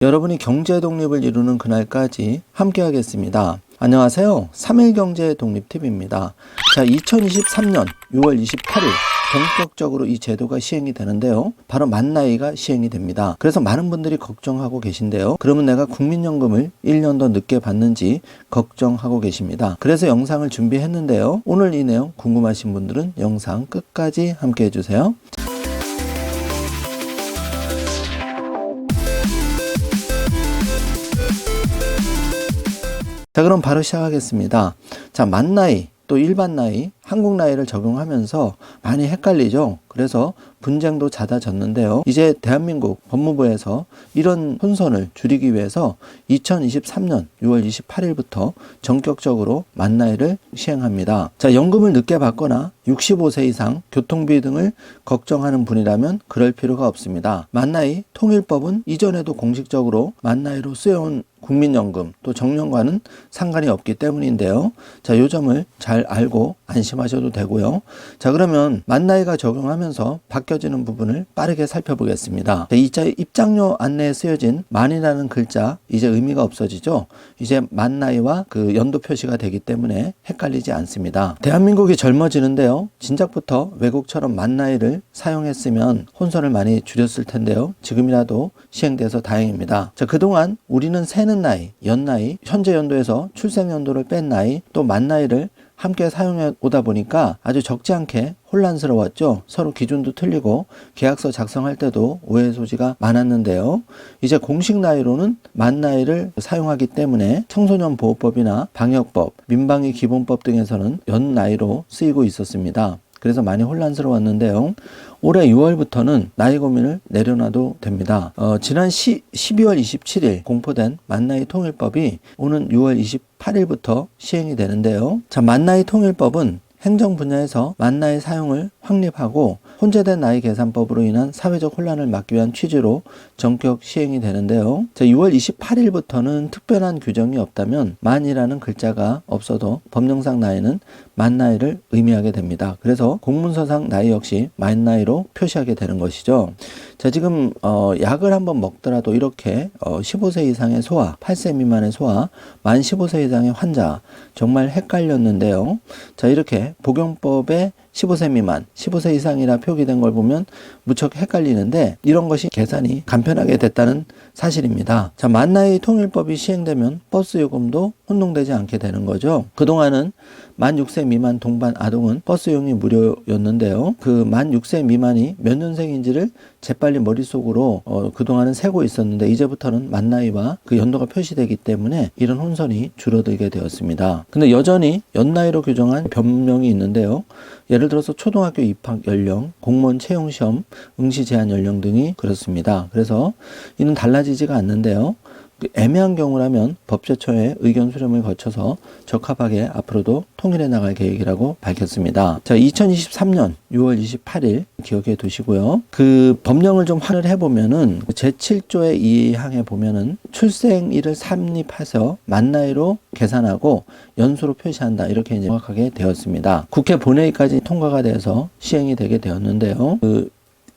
여러분이 경제 독립을 이루는 그날까지 함께 하겠습니다. 안녕하세요. 3일 경제 독립TV입니다. 자, 2023년 6월 28일 본격적으로 이 제도가 시행이 되는데요. 바로 만 나이가 시행이 됩니다. 그래서 많은 분들이 걱정하고 계신데요. 그러면 내가 국민연금을 1년 더 늦게 받는지 걱정하고 계십니다. 그래서 영상을 준비했는데요. 오늘 이 내용 궁금하신 분들은 영상 끝까지 함께 해주세요. 자, 그럼 바로 시작하겠습니다. 자, 만 나이 또 일반 나이, 한국 나이를 적용하면서 많이 헷갈리죠. 그래서 분쟁도 잦아졌는데요. 이제 대한민국 법무부에서 이런 혼선을 줄이기 위해서 2023년 6월 28일부터 전격적으로 만 나이를 시행합니다. 자, 연금을 늦게 받거나 65세 이상 교통비 등을 걱정하는 분이라면 그럴 필요가 없습니다. 만 나이 통일법은 이전에도 공식적으로 만 나이로 쓰여온 국민연금 또 정년과는 상관이 없기 때문인데요. 자, 요 점을 잘 알고 안심하셔도 되고요. 자, 그러면 만 나이가 적용하면서 바뀌어지는 부분을 빠르게 살펴보겠습니다. 자, 입장료 안내에 쓰여진 만이라는 글자 이제 의미가 없어지죠. 이제 만 나이와 그 연도 표시가 되기 때문에 헷갈리지 않습니다. 대한민국이 젊어지는데요. 진작부터 외국처럼 만 나이를 사용했으면 혼선을 많이 줄였을 텐데요. 지금이라도 시행돼서 다행입니다. 자, 그동안 우리는 새는 나이, 연나이, 현재 연도에서 출생 연도를 뺀 나이, 또 만 나이를 함께 사용해 오다 보니까 아주 적지 않게 혼란스러웠죠. 서로 기준도 틀리고 계약서 작성할 때도 오해 소지가 많았는데요. 이제 공식 나이로는 만 나이를 사용하기 때문에 청소년 보호법이나 방역법, 민방위 기본법 등에서는 연 나이로 쓰이고 있었습니다. 그래서 많이 혼란스러웠는데요. 올해 6월부터는 나이 고민을 내려놔도 됩니다. 지난 12월 27일 공포된 만나이 통일법이 오는 6월 28일부터 시행이 되는데요. 자, 만나이 통일법은 행정 분야에서 만 나이 사용을 확립하고 혼재된 나이 계산법으로 인한 사회적 혼란을 막기 위한 취지로 전격 시행이 되는데요. 자, 6월 28일부터는 특별한 규정이 없다면 만이라는 글자가 없어도 법령상 나이는 만 나이를 의미하게 됩니다. 그래서 공문서상 나이 역시 만 나이로 표시하게 되는 것이죠. 자, 지금 약을 한번 먹더라도 이렇게 15세 이상의 소아, 8세 미만의 소아, 만 15세 이상의 환자 정말 헷갈렸는데요. 자, 이렇게 복용법에 15세 미만, 15세 이상이라 표기된 걸 보면 무척 헷갈리는데 이런 것이 계산이 간편하게 됐다는 사실입니다. 자, 만 나이 통일법이 시행되면 버스 요금도 혼동되지 않게 되는 거죠. 그동안은 만 6세 미만 동반 아동은 버스 이용이 무료였는데요. 그 만 6세 미만이 몇 년생인지를 재빨리 머릿속으로 그동안은 세고 있었는데 이제부터는 만 나이와 그 연도가 표시되기 때문에 이런 혼선이 줄어들게 되었습니다. 근데 여전히 연나이로 규정한 변명이 있는데요. 예를 들어서 초등학교 입학 연령, 공무원 채용 시험, 응시 제한 연령 등이 그렇습니다. 그래서 이는 달라지지가 않는데요. 애매한 경우라면 법제처의 의견 수렴을 거쳐서 적합하게 앞으로도 통일해 나갈 계획이라고 밝혔습니다. 자, 2023년 6월 28일 기억해 두시고요. 그 법령을 좀 확인을 해보면은 제7조의 2항에 보면은 출생일을 산입해서 만 나이로 계산하고 연수로 표시한다. 이렇게 이제 정확하게 되었습니다. 국회 본회의까지 통과가 돼서 시행이 되게 되었는데요.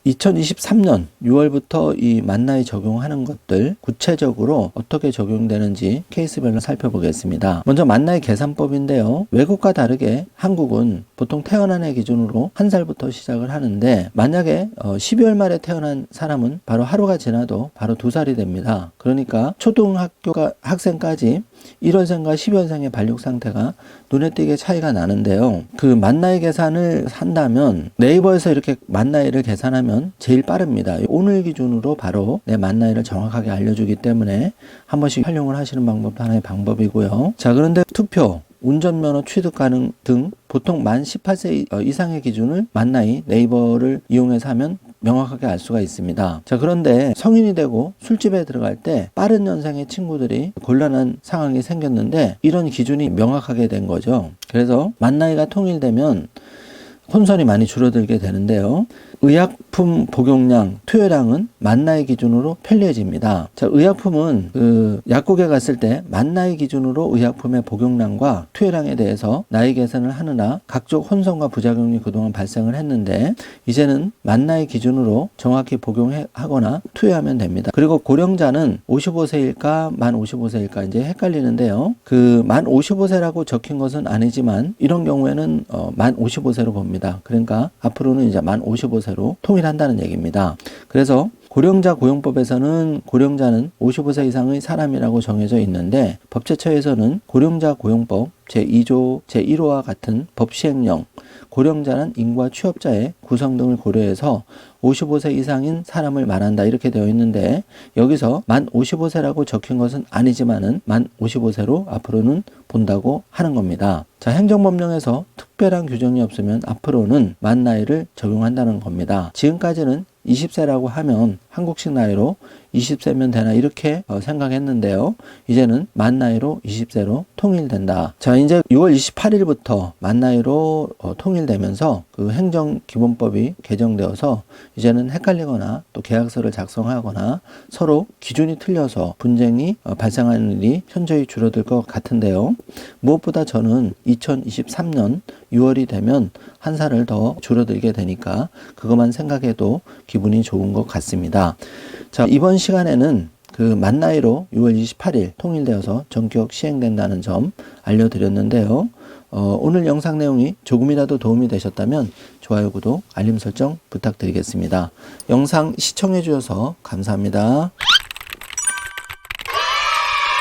2023년 6월부터 이 만 나이 적용하는 것들 구체적으로 어떻게 적용되는지 케이스별로 살펴보겠습니다. 먼저 만 나이 계산법인데요. 외국과 다르게 한국은 보통 태어난 해 기준으로 한 살부터 시작을 하는데 만약에 12월 말에 태어난 사람은 바로 하루가 지나도 바로 2살이 됩니다. 그러니까 초등학교 학생까지 1월생과 12월생의 발육 상태가 눈에 띄게 차이가 나는데요. 그 만 나이 계산을 한다면 네이버에서 이렇게 만 나이를 계산하면 제일 빠릅니다. 오늘 기준으로 바로 내 만 나이를 정확하게 알려주기 때문에 한 번씩 활용을 하시는 방법도 하나의 방법이고요. 자, 그런데 투표, 운전면허 취득 가능 등 보통 만 18세 이상의 기준을 만 나이 네이버를 이용해서 하면 명확하게 알 수가 있습니다. 자, 그런데 성인이 되고 술집에 들어갈 때 빠른 년생의 친구들이 곤란한 상황이 생겼는데 이런 기준이 명확하게 된 거죠. 그래서 만 나이가 통일되면 혼선이 많이 줄어들게 되는데요. 의약품 복용량, 투여량은 만 나이 기준으로 편리해집니다. 자, 의약품은 그 약국에 갔을 때 만 나이 기준으로 의약품의 복용량과 투여량에 대해서 나이 계산을 하느라 각종 혼선과 부작용이 그동안 발생을 했는데, 이제는 만 나이 기준으로 정확히 복용하거나 투여하면 됩니다. 그리고 고령자는 55세일까 만 55세일까 이제 헷갈리는데요. 그 만 55세라고 적힌 것은 아니지만 이런 경우에는 만 55세로 봅니다. 그러니까 앞으로는 이제 만 55세로 통일한다는 얘기입니다. 그래서 고령자 고용법에서는 고령자는 55세 이상의 사람이라고 정해져 있는데, 법제처에서는 고령자 고용법 제2조 제1호와 같은 법 시행령, 고령자는 인과 취업자의 구성 등을 고려해서 55세 이상인 사람을 말한다 이렇게 되어 있는데, 여기서 만 55세라고 적힌 것은 아니지만은 만 55세로 앞으로는 본다고 하는 겁니다. 자, 행정법령에서 특별한 규정이 없으면 앞으로는 만 나이를 적용한다는 겁니다. 지금까지는 20세라고 하면 한국식 나이로 20세면 되나 이렇게 생각했는데요. 이제는 만 나이로 20세로 통일된다. 자, 이제 6월 28일부터 만 나이로 통일되면서 그 행정기본법이 개정되어서 이제는 헷갈리거나 또 계약서를 작성하거나 서로 기준이 틀려서 분쟁이 발생하는 일이 현저히 줄어들 것 같은데요. 무엇보다 저는 2023년 6월이 되면 한 살을 더 줄어들게 되니까 그것만 생각해도 기분이 좋은 것 같습니다. 자, 이번 시간에는 그 만 나이로 6월 28일 통일되어서 전격 시행된다는 점 알려드렸는데요. 오늘 영상 내용이 조금이라도 도움이 되셨다면 좋아요, 구독, 알림 설정 부탁드리겠습니다. 영상 시청해 주셔서 감사합니다.